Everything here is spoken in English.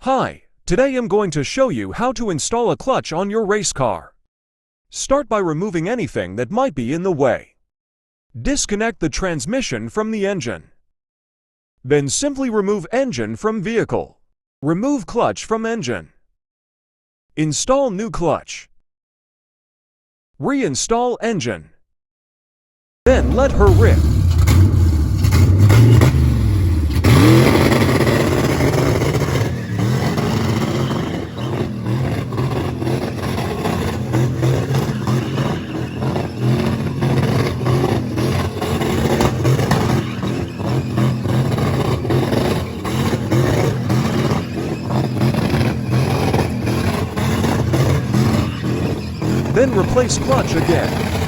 Hi, today I'm going to show you how to install a clutch on your race car. Start by removing anything that might be in the way. Disconnect the transmission from the engine. Then simply remove engine from vehicle. Remove clutch from engine. Install new clutch. Reinstall engine. Then let her rip. Then replace clutch again.